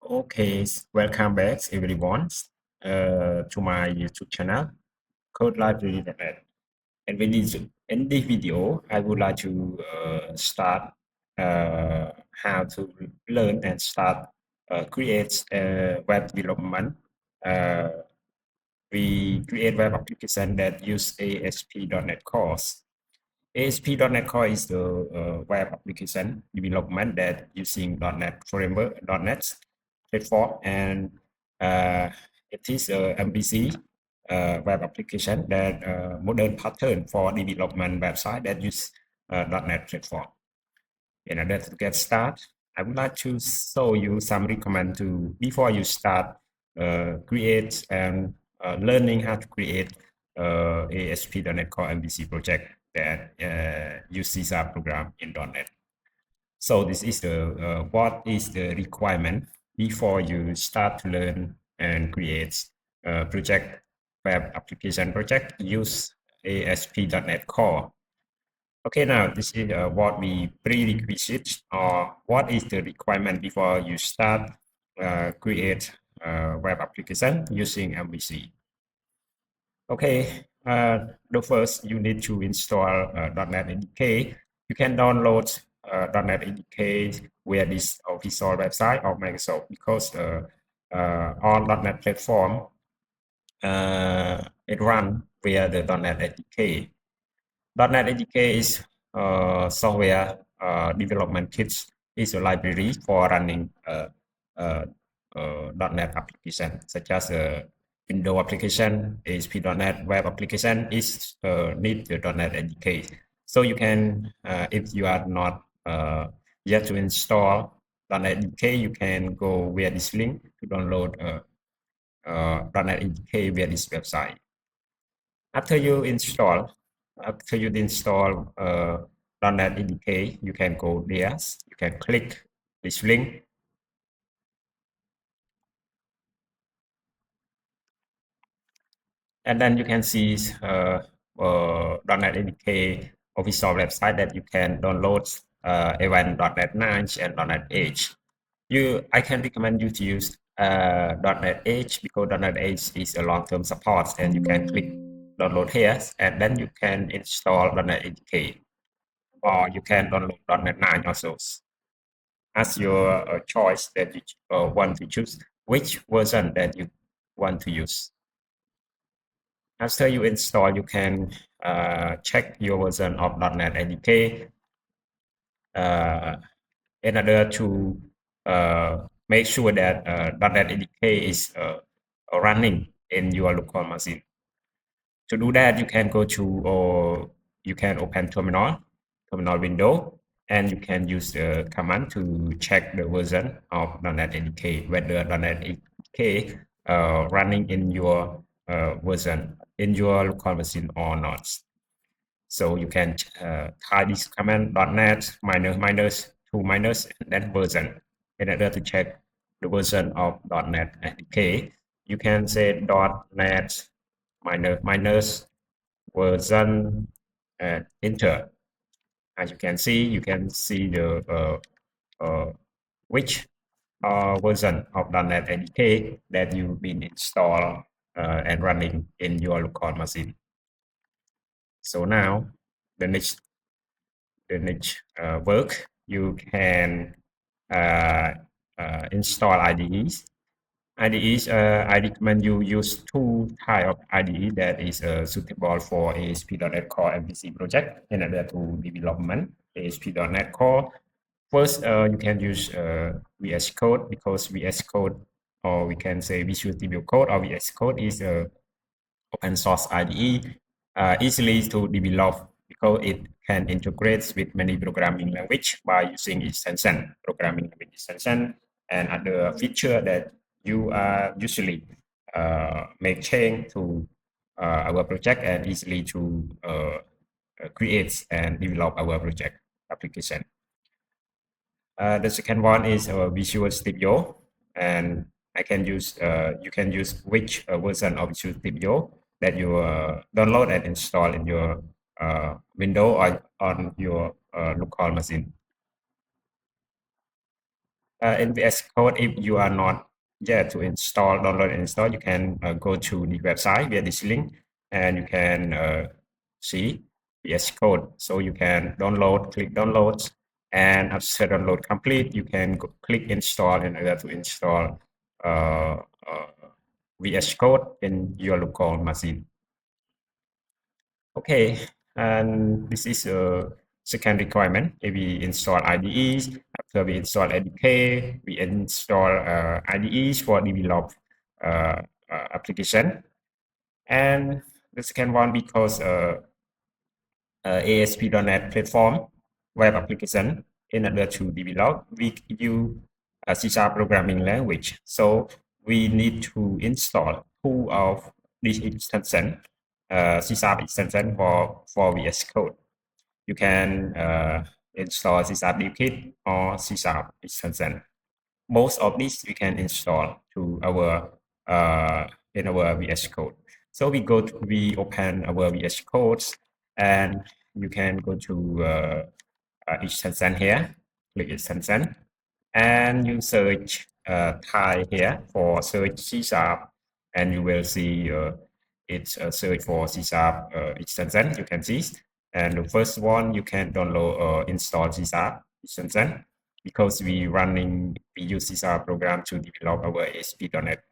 Okay, welcome back everyone to my YouTube channel, CodeLibrary.net. And in this video, I would like to start how to learn and start create web development. Uh, we create web application that use ASP.NET Core. ASP.NET Core is the web application development that using .NET framework, .NET platform, and uh, it is a MVC web application that modern pattern for development website that use .NET platform. In order to get started, I would like to show you some recommend to before you start create and learning how to create ASP.NET Core MVC project that uses our program in .NET. So this is the what is the requirement before you start to learn and create project web application project use ASP.NET Core. Okay, now this is what we prerequisite or what is the requirement before you start create web application using MVC. Okay, the first you need to install .NET SDK. You can download .NET SDK via this official website of Microsoft because on .NET platform it run via the .NET SDK. .NET SDK is software development kits is a library for running .NET application such as Windows application, ASP.NET web application is need the .NET SDK. So you can, if you are not yet to install .NET SDK, you can go via this link to download .NET SDK via this website. After you install .NET SDK, you can go there. You can click this link. And then you can see .NET SDK official website that you can download even .NET 9 and .NET 8. I can recommend you to use .NET 8 because .NET 8 is a long-term support, and you can click download here, and then you can install .NET SDK, or you can download .NET 9 also. As your choice that you want to choose which version that you want to use. After you install, you can check your version of .NET SDK in order to make sure that .NET SDK is running in your local machine. To do that, you can go to, or you can open terminal window, and you can use the command to check the version of .NET SDK, whether .NET SDK running in your version in your local machine or not. So you can type this command .NET minus two minus and then version in order to check the version of .NET SDK. You can say .NET minus version and enter. As you can see the which version of .NET SDK that you've been installed and running in your local machine. So now the next work, you can install IDEs. I recommend you use two type of IDE that is suitable for ASP.NET Core MVC project in order to development ASP.NET Core. First, you can use VS Code because VS Code, or we can say Visual Studio Code, or VS Code is a open source IDE, easily to develop because it can integrate with many programming language by using extension, programming language extension, and other feature that you usually make change to our project and easily to create and develop our project application. The second one is Visual Studio, and I can use you can use which version of Visual Studio that you download and install in your window or on your local machine. in VS Code, if you are not yet to install, download and install, you can go to the website via this link, and you can see VS Code. So you can download, click downloads, and after download complete, you can go, click install in order to install VS Code in your local machine. Okay, and this is a second requirement. If we install IDEs, after we install ADK, we install IDEs for develop application. And the second one, because ASP.NET platform web application, in order to develop, we use a C# programming language. So we need to install two of these extension, C# extension for VS Code. You can install C# Kit or C# extension. Most of these we can install to our in our VS Code. So we open our VS Codes, and you can go to extension here, click extension, and you search Thai here for search C#, and you will see it's a search for C# extension. You can see, and the first one you can download or install C# extension, because we use C# program to develop our ASP.NET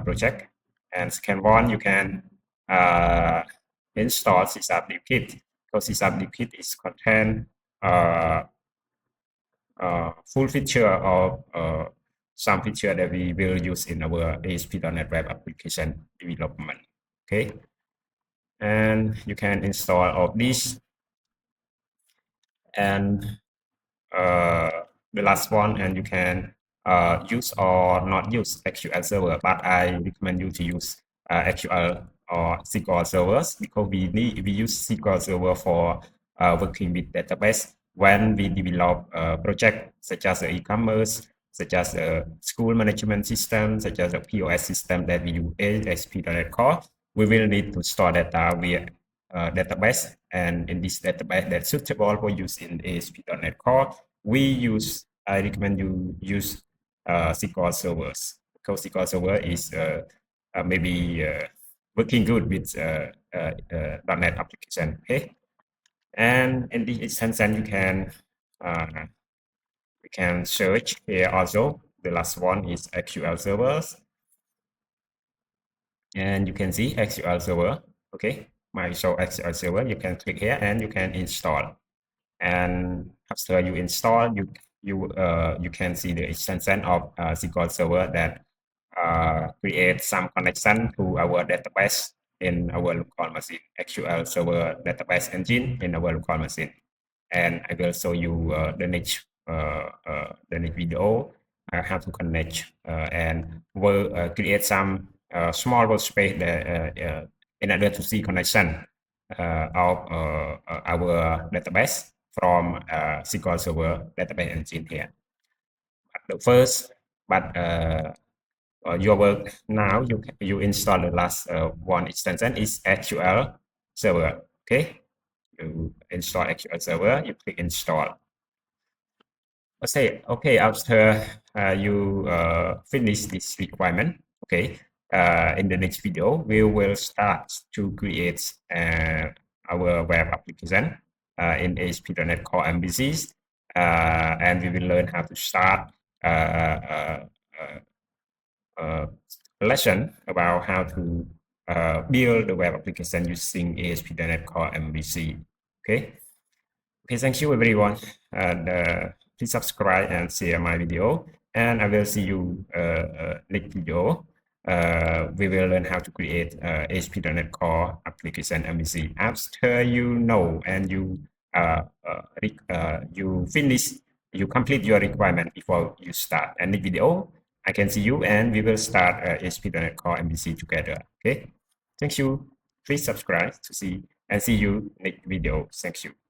project. And second one, you can install C# Kit, because C# Kit is contain full feature of some feature that we will use in our ASP.NET web application development. Okay, and you can install all these. And the last one, and you can use or not use SQL Server, but I recommend you to use SQL or SQL servers, because we use SQL Server for working with database when we develop a project such as e-commerce, such as a school management system, such as a POS system that we use ASP.NET Core. We will need to store data via database, and in this database that's suitable for use in ASP.NET Core, I recommend you use SQL servers, because SQL Server is maybe working good with .NET application. Okay, and in this extension you can search here also. The last one is SQL servers, and you can see SQL Server. Okay, show SQL Server. You can click here and you can install. And after you install, you can see the extension of SQL Server that create some connection to our database in our local machine, SQL Server database engine in our local machine. And I will show you the next video how to connect and will create some small workspace in order to see connection of our database from SQL Server database engine here. But your work now, you install the last one extension is SQL Server. Okay, you install SQL Server, you click install. Okay, after you finish this requirement, okay, in the next video, we will start to create our web application in ASP.NET Core MVC, and we will learn how to start lesson about how to build the web application using ASP.NET Core MVC. Okay, thank you everyone, and please subscribe and share my video, and I will see you next video. We will learn how to create ASP.NET Core application MVC. After you know and you complete your requirement before you start. And next video, I can see you, and we will start ASP.NET Core MVC together. Okay, thank you. Please subscribe to see, and see you next video. Thank you.